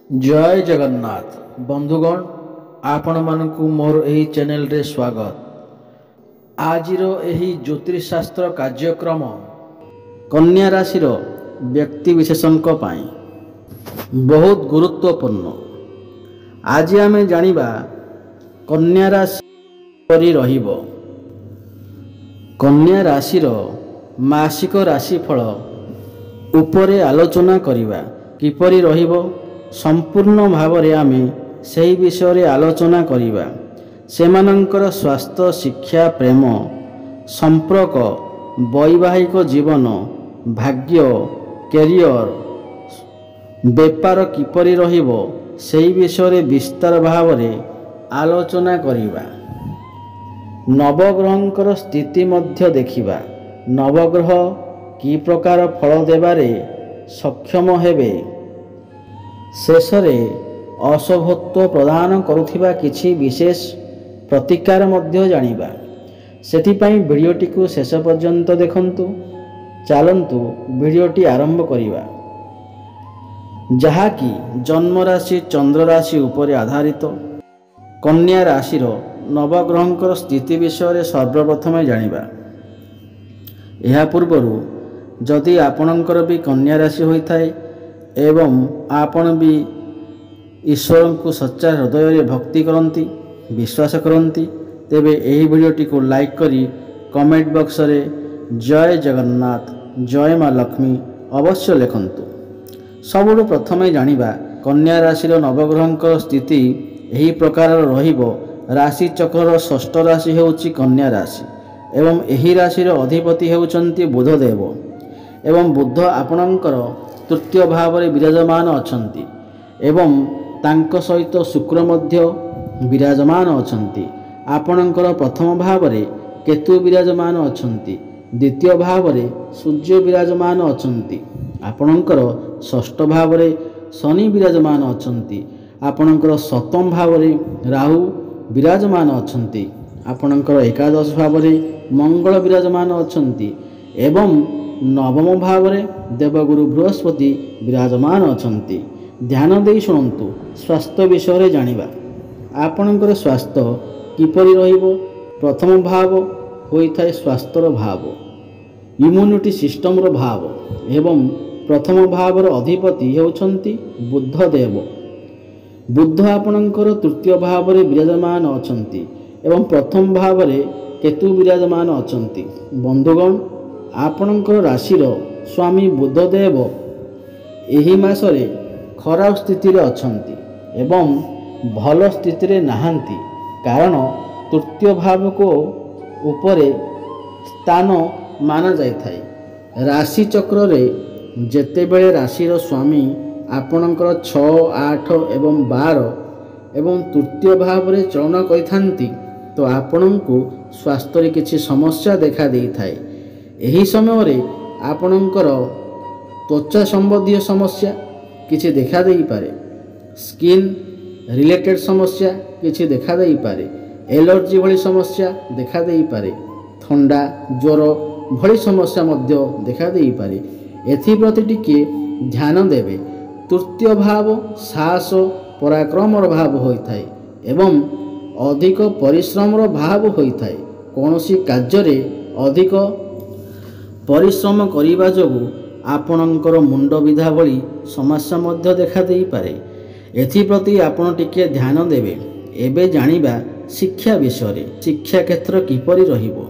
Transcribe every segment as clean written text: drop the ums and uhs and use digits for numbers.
जय जगन्नाथ बंधुगण आपण मानकु मोर एही चैनल रे स्वागत। आजिर एही ज्योतिषशास्त्र कार्यक्रम कन्या राशि व्यक्ति विशेषंक पाई बहुत गुरुत्वपूर्ण। आज आमे जानिबा कन्या राशि परि रहिबो। कन्या राशि मासिक राशिफल उपरे आलोचना करिबा किपरि रहिबो। संपूर्ण भावरे आमे सही विषय आलोचना करिबा। सेमानंकर स्वास्थ्य, शिक्षा, प्रेम, संपर्क, वैवाहिक जीवन, भाग्य, कैरियर, बेपार किपरि रहिबो सही विषय विस्तार भावरे आलोचना करिबा। नवग्रहंकर स्थिति मध्य देखिबा। नवग्रह कि प्रकार फल देबारे सक्षम हेबे। शेषरे अशुभत्व प्रदान करुथिबा किछि विशेष प्रतिकार मध्य जानिबा। सेथिपाई वीडियोटी को शेष पर्यंत देखंतु। चलंतु वीडियोटी आरंभ करिबा। जहा कि जन्म राशि चंद्र राशि उपर आधारित। कन्या राशि नवग्रहंकर स्थिति विषय सर्वप्रथम जानिबा। यह पूर्वरु जदि आपणकर भी कन्या राशि होइथाय एवं आपण भी ईश्वर को सच्चा हृदय भक्ति करती, विश्वास करती, तेबे यही वीडियोटी को लाइक करी कमेंट बॉक्स रे जय जगन्नाथ, जय माँ लक्ष्मी अवश्य लिखंतु। सबुठु प्रथम जानिबा कन्या राशि नवग्रहंकर स्थिति यही प्रकार रहिबो। राशि चक्र षष्ठ राशि हेउची कन्या राशि एवं यही राशि अधिपति हेउचंती बुधदेव एवं बुध आपणकर तृतीय भाव में विराजमान अछंती एवं तांको सहित शुक्र मध्य विराजमान अछंती। आपणकर प्रथम भाव में केतु विराजमान अछंती, द्वितीय भाव में सूर्य विराजमान अछंती। आपणकर षष्ठ भाव में शनि विराजमान अछंती। आपणकर सप्तम भाव में राहु विराजमान अछंती। आपणकर एकादश भाव में मंगल विराजमान अछंती एवं नवम भाव में देवगुरु बृहस्पति विराजमान अछंती। ध्यान दे शुणु। स्वास्थ्य विषय जानिबा। आपणकर स्वास्थ्य किपरि रहिबो। प्रथम भाव होइथाय स्वास्थ्यर भाव, इम्यूनिटी सिस्टम रो भाव एवं प्रथम भाव अधिपति हेउछंती बुधदेव। बुध आपणकर तृतीय भाव में विराजमान अछंती एवं प्रथम भाव में केतु विराजमान अछंती। बंधुगण आपणकर राशिर स्वामी बुधदेव एही मासरे खराब स्थिति रे अछंती एवं भल स्थिति रे नाहंती। कारण तृतीय भाव को उपरे स्थान माना जाइथाय। राशि चक्र रे जेतेबेले राशिर स्वामी आपणकर 6, 8 एवं 12 एवं तृतीय भाव रे चलन करिथांती तो आपणଙ୍କୁ स्वास्थ्य किछि समस्या देखा देइथाय। एही समय रे आपणकर त्वचा संबंधी समस्या किछि देखा देई पारे। स्किन रिलेटेड समस्या किछि देखा देई पारे। एलर्जी भली समस्या देखा देई पारे। ठंडा, ज्वर भली समस्या मध्य देखा देई पारे। एथि प्रति टिके ध्यान देबे। तृतीय भाव साहस पराक्रम भाव होइथाय एवं अधिक परिश्रम भाव होइथाय। कोनोसी कार्य रे अधिक परिश्रम करिबा जोगु आपणकर मुंड विधा भली समस्या मध्य देखा देई पारे। एथि प्रति आपण टिके ध्यान देबे। एबे जानिबा शिक्षा विषय। शिक्षा क्षेत्र किपरि रहिबो।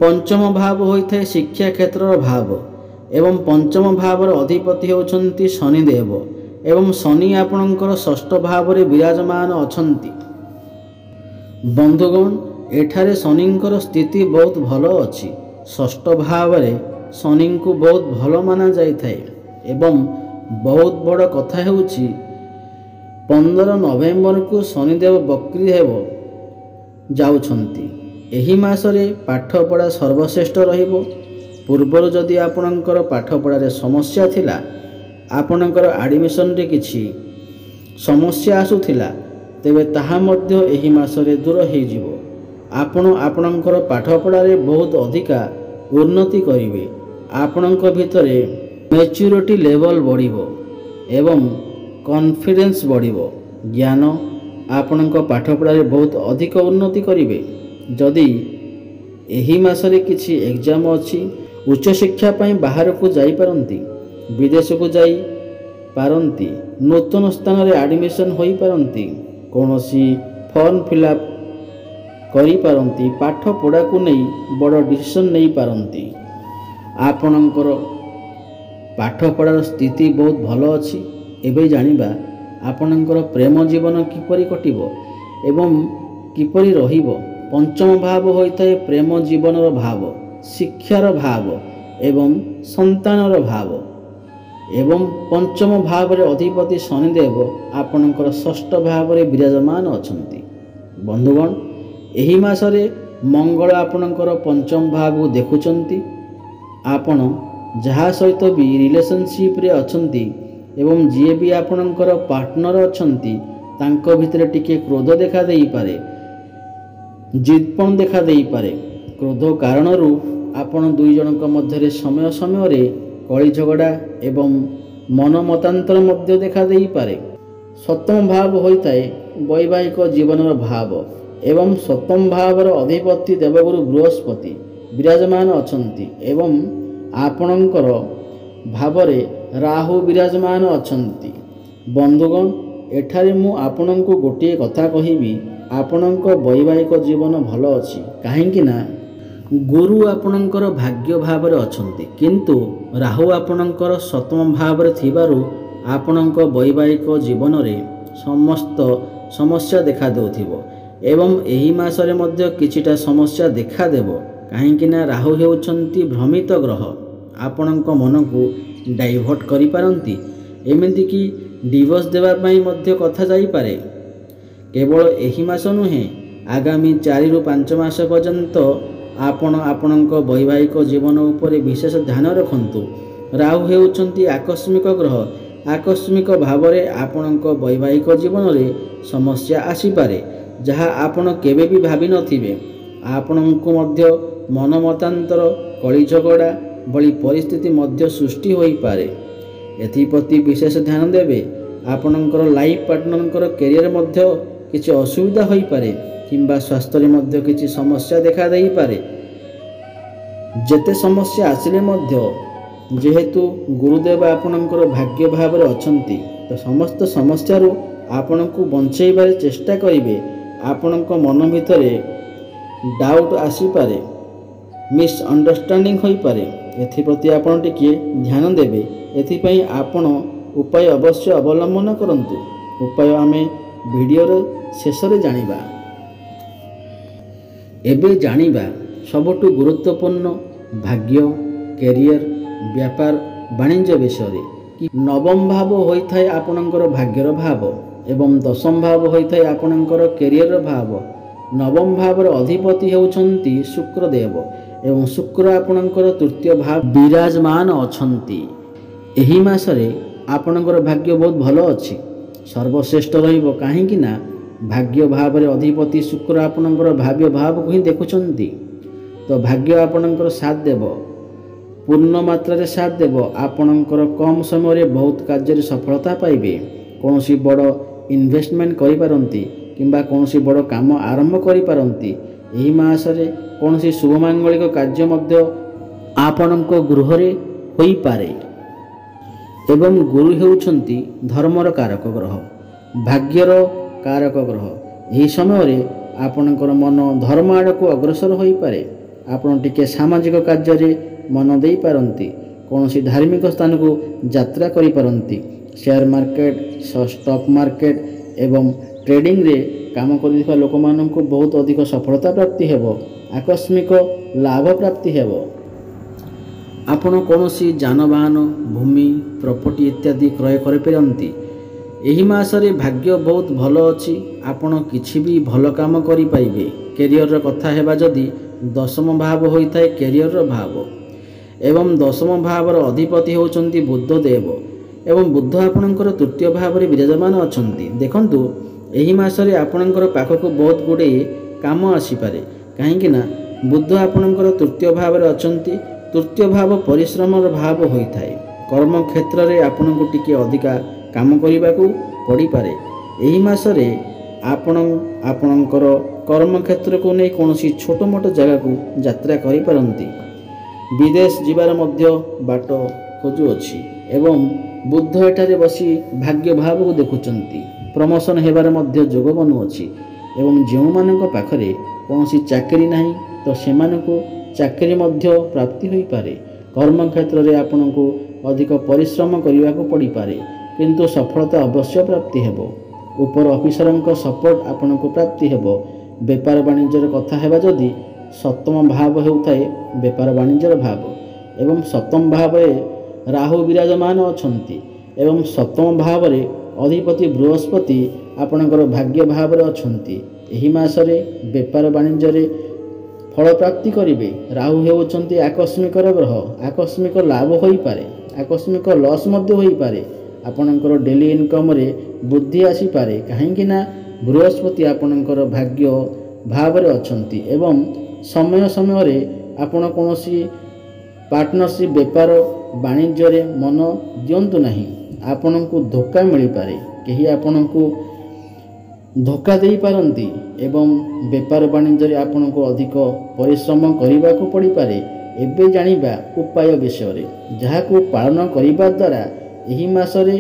पंचम भाव होइथाय शिक्षा क्षेत्र भाव एवं पंचम भावर अधिपति होउछंती शनिदेव एवं शनि आपणकर षष्ठ भाव में विराजमान अछंती। बंधुगण एठारे शनिंकर स्थिति बहुत भलो अछि। षष्ठ भाव में शनि को बहुत भलो माना जाइथाय एवं बहुत बड़ कथा हेउछि 15 नवेम्बर को शनिदेव बक्री हेब जाउछंती। एही मासरे पाठ पढ़ा सर्वश्रेष्ठ रहिबो। पूर्वर जदि आपणकर पाठ पढ़ारे समस्या थिला, आपणकर एडमिशन रे किछि समस्या आसुथिला, तेबे ताहा मध्य एही मासरे दूर हेइ जिवो। आपण आपणकर पाठ पढ़ारे बहुत अधिका उन्नति करिवे। आपणक भितरे मैच्योरिटी लेवल बढ़िबो एवं कॉन्फिडेंस बढ़िबो। ज्ञान आपणक पाठपढ़ारे बहुत अधिक उन्नति करिवे। जदि एही मासरे किछि एग्जाम अछि, उच्च शिक्षा पई बाहर को जाई पारंती, विदेश को जाई पारंती, नूतन स्थान रे एडमिशन होई पारंती, कोनोसी फॉर्म फिलअप करी पारंती, पाठ पढ़ा को नहीं बड़ डिसीजन नहीं पारंती। आपणकर पाठ पढ़ार स्थिति बहुत भल अछि। एबे जानिबा आपणकर प्रेम जीवन किपरि कटिबो एवं किपरि रहिबो। पंचम भाव होइताए प्रेम जीवनर भाव, शिक्षार भाव एवं संतानर भाव। एवं पंचम भाव रे अधिपति शनिदेव आपणकर षष्ठ भाव रे विराजमान अछंती। बंधुगण, एही मासरे मंगल आपणकर पंचम भाव को देखुचंती। आपण जहा सहित भी रिलेशनशिप रे अछंती एवं जी भी आपणकर पार्टनर अछंती, तांको भितरे टिके क्रोध देखा देई पारे, जिदपण देखा देई पारे। क्रोध कारणरू आपण दुई जनक मध्यरे समय समय रे कଳି झगड़ा एवं मन मतांतर मध्य देखा देई पारे। सप्तम भाव होइताए वैवाहिक जीवनर भाव एवं सप्तम भावर अधिपति देवगुरु बृहस्पति विराजमान अछंती एवं आपणकर भावरे राहु विराजमान अछंती। बंधुगण, एठारे मु आपणଙ୍କୁ गोटे कथा कहिबी, आपणଙ୍କ वैवाहिक जीवन भल अछि काहेकि ना गुरु आपणଙ୍କର भाग्य भावरे अछंती, किंतु राहु आपणଙ୍କର सप्तम भावरे थिबारु आपणଙ୍କ वैवाहिक जीवन रे समस्त समस्या देखा देउथिबो एवं एही मासरे मध्य किछिटा समस्या देखा देबो। काहेकि ना राहु हेउछंती भ्रमित ग्रह, आपणଙ୍କ मन को डाइवर्ट करि पारंती, एमिति कि डिवोर्स देवा पई मध्य कथा जाई पारे। केवल एही मास नुहे, आगामी 4 ରୁ 5 मास पर्यंत आपणଙ୍କ वैवाहिक जीवन उपरे विशेष ध्यान रखंतु। राहु हेउछंती आकस्मिक ग्रह, आकस्मिक भावरे आपणଙ୍କ वैवाहिक जीवन रे समस्या आसी पारे, जहा आपण केबे भी भाबी नथिबे। आपणଙ୍କୁ मध्य मन मतांतर, कଳି झगड़ा भली परिस्थिति मध्य सृष्टि होई पारे। एथिप्रति विशेष ध्यान देबे। आपणଙ୍କର लाइफ पार्टनरଙ୍କର कैरियर मध्य किछि असुविधा होई पारे किंबा स्वास्थ्य रे मध्य किछि समस्या देखा देई पारे। जेते समस्या आसिले मध्य जेहेतु गुरुदेव आपणଙ୍କର भाग्य भावरे अछंती, तो समस्त समस्या रो आपणଙ୍କୁ बंचेइबारे चेष्टा करिवे। आपणଙ୍କ मन भितरे डाउट आसी पारे, मिसअंडरस्टैंडिंग होई पारे। एथिप्रति आपण टिके ध्यान देबे। एथिपई आपण उपाय अवश्य अवलंबन करंतु। उपाय आमे वीडियोर शेष रे जानिबा। एबे जानिबा सबटु गुरुत्वपूर्ण भाग्य, कैरियर, व्यापार, वाणिज्य विषय कि नवम भाव होइथाय आपणଙ୍କର भाग्यर भाव एवं दशम भाव होइथाय आपणଙ୍କର कैरियर भाव। नवम भावर अधिपति हेउछंती शुक्रदेव एवं शुक्र आपणଙ୍କର तृतीय भाव विराजमान अछंती। एही मासरे आपणଙ୍କର भाग्य बहुत भल अछि, सर्वश्रेष्ठ रहिबो। काहेकि ना भाग्य भावरे अधिपति शुक्र आपणଙ୍କର भाव्य भाव को ही देखुछंती, तो भाग्य आपणଙ୍କର साथ देबो, पूर्ण मात्रा रे साथ देबो। आपणଙ୍କର कम समय रे बहुत कार्य रे सफलता पाइबे। कोनोसी बड़ इन्वेस्टमेंट करि पारंती किंबा कोनोसी बड़ काम आरंभ करि पारंती। एही मासरे कोनोसी शुभ मांगलिक कार्य मध्य आपणଙ୍କ गृह रे होई पारे। एवं गुरु हेउछंती धर्मर कारक ग्रह, भाग्यर कारक ग्रह। एही समय रे आपणଙ୍କର मन धर्म आड़ को अग्रसर होई पारे। आपण टिके सामाजिक कार्य रे मन देई पारंती, कोनोसी धार्मिक स्थान को यात्रा करि पारंती। शेयर मार्केट, स्टॉक मार्केट एवं ट्रेडिंग रे काम करिଥିବା लोकମାନଙ୍କୁ बहुत अधिक सफलता प्राप्ति हेबो, आकस्मिक लाभ प्राप्ति हेबो। आपण कोनोसी जानवाहन, भूमि, प्रॉपर्टी इत्यादि क्रय करि पारंती। एही मासरे भाग्य बहुत भल अछि, आपण किछि भी भल काम करि पाइबे। कैरियर रो कथा हेबा जदि दशम भाव होइथाय कैरियर रो भाव एवं दशम भावर अधिपति होउचंती बुध देव एवं बुध आपणଙ୍କର तृतीय भाव रे विराजमान अछंती। देखंतु एही मासरे आपणଙ୍କର पाखको बहुत गुडे काम आसी पारे। काहेकि ना बुध आपणଙ୍କର तृतीय भाव रे अछंती। तृतीय भाव परिश्रमर भाव होइथाय। कर्म क्षेत्र रे आपणको टिके अधिका କାମ କରିବାକୁ ପଡ଼ିପାରେ। ଏହି ମାସରେ ଆପଣଙ୍କର କର୍ମକ୍ଷେତ୍ରକୁ ନେଇ କୌଣସି ଛୋଟ ମୋଟ ଜାଗାକୁ ଯାତ୍ରା କରିପାରନ୍ତି। ବିଦେଶ ଯିବାର ମଧ୍ୟ ବାଟ ଖୋଜୁଅଛି ଏବଂ ବୁଧ ଏଠାରେ ବସି ଭାଗ୍ୟ ଭାବକୁ ଦେଖୁଛନ୍ତି। ପ୍ରମୋସନ୍ ହେବାର ମଧ୍ୟ ଯୋଗ ବନୁଅଛି ଏବଂ ଯେଉଁମାନଙ୍କ ପାଖରେ କୌଣସି ଚାକିରି ନାହିଁ ତ ସେମାନଙ୍କୁ ଚାକିରି ମଧ୍ୟ ପ୍ରାପ୍ତି ହୋଇପାରେ। କର୍ମକ୍ଷେତ୍ରରେ ଆପଣଙ୍କୁ ଅଧିକ ପରିଶ୍ରମ କରିବାକୁ ପଡ଼ିପାରେ କିନ୍ତୁ ସଫଳତା ଅବଶ୍ୟ ପ୍ରାପ୍ତି ହେବ। ଉପର ଅଫିସରଙ୍କ ସପୋର୍ଟ ଆପଣଙ୍କୁ ପ୍ରାପ୍ତି ହେବ। ବେପାର ବାଣିଜ୍ୟର କଥା ହେବା ଯଦି ସପ୍ତମ ଭାବ ହେଉଥାଏ ବେପାର ବାଣିଜ୍ୟର ଭାବ ଏବଂ ସପ୍ତମ ଭାବରେ ରାହୁ ବିରାଜମାନ ଅଛନ୍ତି ଏବଂ ସପ୍ତମ ଭାବରେ ଅଧିପତି ବୃହସ୍ପତି ଆପଣଙ୍କର ଭାଗ୍ୟ ଭାବରେ ଅଛନ୍ତି। ଏହି ମାସରେ ବେପାର ବାଣିଜ୍ୟରେ ଫଳ ପ୍ରାପ୍ତି କରିବେ। ରାହୁ ହେଉଛନ୍ତି ଆକସ୍ମିକର ଗ୍ରହ। ଆକସ୍ମିକ ଲାଭ ହୋଇପାରେ, ଆକସ୍ମିକ ଲସ୍ ମଧ୍ୟ ହୋଇପାରେ। ଆପଣଙ୍କର ଡେଲି ଇନକମ୍ରେ ବୃଦ୍ଧି ଆସିପାରେ କାହିଁକି ନା ବୃହସ୍ପତି ଆପଣଙ୍କର ଭାଗ୍ୟ ଭାବରେ ଅଛନ୍ତି ଏବଂ ସମୟ ସମୟରେ ଆପଣ କୌଣସି ପାର୍ଟନରସିପ୍ ବେପାର ବାଣିଜ୍ୟରେ ମନ ଦିଅନ୍ତୁ ନାହିଁ। ଆପଣଙ୍କୁ ଧୋକା ମିଳିପାରେ, କେହି ଆପଣଙ୍କୁ ଧୋକା ଦେଇପାରନ୍ତି ଏବଂ ବେପାର ବାଣିଜ୍ୟରେ ଆପଣଙ୍କୁ ଅଧିକ ପରିଶ୍ରମ କରିବାକୁ ପଡ଼ିପାରେ। ଏବେ ଜାଣିବା ଉପାୟ ବିଷୟରେ ଯାହାକୁ ପାଳନ କରିବା ଦ୍ୱାରା ଏହି ମାସରେ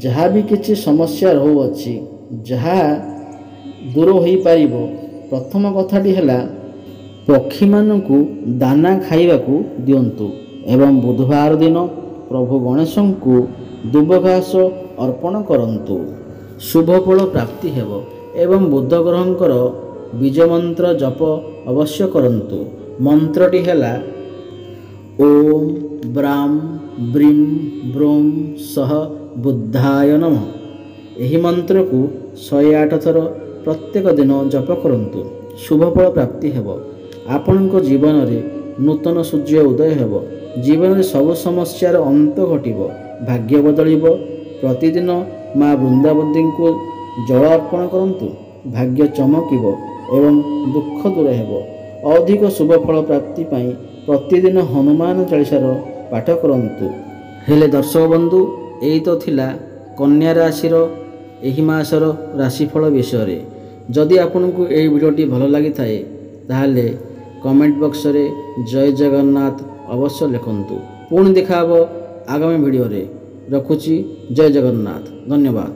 ଯାହା ବି କିଛି ସମସ୍ୟା ରହୁଅଛି ଯାହା ଦୂର ହୋଇପାରିବ। ପ୍ରଥମ କଥାଟି ହେଲା ପକ୍ଷୀମାନଙ୍କୁ ଦାନା ଖାଇବାକୁ ଦିଅନ୍ତୁ ଏବଂ ବୁଧବାର ଦିନ ପ୍ରଭୁ ଗଣେଶଙ୍କୁ ଦୁବ ଘାସ ଅର୍ପଣ କରନ୍ତୁ। ଶୁଭ ଫଳ ପ୍ରାପ୍ତି ହେବ ଏବଂ ବୁଧ ଗ୍ରହଙ୍କର ବୀଜ ମନ୍ତ୍ର ଜପ ଅବଶ୍ୟ କରନ୍ତୁ। ମନ୍ତ୍ରଟି ହେଲା ଓମ୍ ବ୍ରାଂ ବ୍ରିଂ ବ୍ରୋଂ ସହ ବୁଦ୍ଧାୟ ନମଃ। ଏହି ମନ୍ତ୍ରକୁ 108 ଥର ପ୍ରତ୍ୟେକ ଦିନ ଜପ କରନ୍ତୁ। ଶୁଭ ଫଳ ପ୍ରାପ୍ତି ହେବ। ଆପଣଙ୍କ ଜୀବନରେ ନୂତନ ସୂର୍ଯ୍ୟ ଉଦୟ ହେବ। ଜୀବନରେ ସବୁ ସମସ୍ୟାର ଅନ୍ତ ଘଟିବ, ଭାଗ୍ୟ ବଦଳିବ। ପ୍ରତିଦିନ ମା ବୃନ୍ଦାବତୀଙ୍କୁ ଜଳ ଅର୍ପଣ କରନ୍ତୁ, ଭାଗ୍ୟ ଚମକିବ ଏବଂ ଦୁଃଖ ଦୂର ହେବ। ଅଧିକ ଶୁଭ ଫଳ ପ୍ରାପ୍ତି ପାଇଁ ପ୍ରତିଦିନ ହନୁମାନ ଚାଳିଶାର ପାଠ କରନ୍ତୁ। ହେଲେ ଦର୍ଶକ ବନ୍ଧୁ, ଏଇ ତ ଥିଲା କନ୍ୟା ରାଶିର ଏହି ମାସର ରାଶିଫଳ ବିଷୟରେ। ଯଦି ଆପଣଙ୍କୁ ଏହି ଭିଡ଼ିଓଟି ଭଲ ଲାଗିଥାଏ ତାହେଲେ କମେଣ୍ଟ ବକ୍ସରେ ଜୟ ଜଗନ୍ନାଥ ଅବଶ୍ୟ ଲେଖନ୍ତୁ। ପୁଣି ଦେଖା ହେବ ଆଗାମୀ ଭିଡ଼ିଓରେ। ରଖୁଛି, ଜୟ ଜଗନ୍ନାଥ, ଧନ୍ୟବାଦ।